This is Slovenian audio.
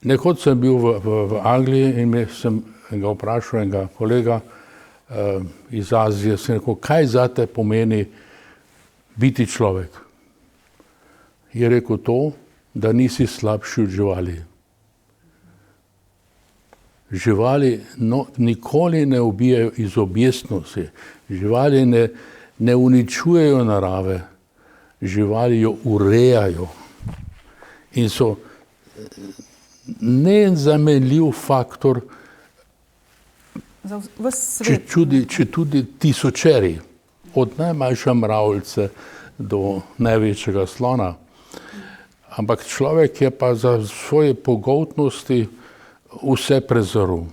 Nekoč sem bil v Angliji in sem ga vprašal enega kolega iz Azije, sem rekel, kaj zate pomeni biti človek? Je rekel to, da nisi slabši od živali. Živali nikoli ne ubijajo iz objestnosti, živali ne uničujejo narave, živali jo urejajo in so nezamenljiv faktor, če tudi tisočeri, od najmanjše mravljice do največjega slona. Ampak človek je pa za svoje pogoltnosti vse prezrl.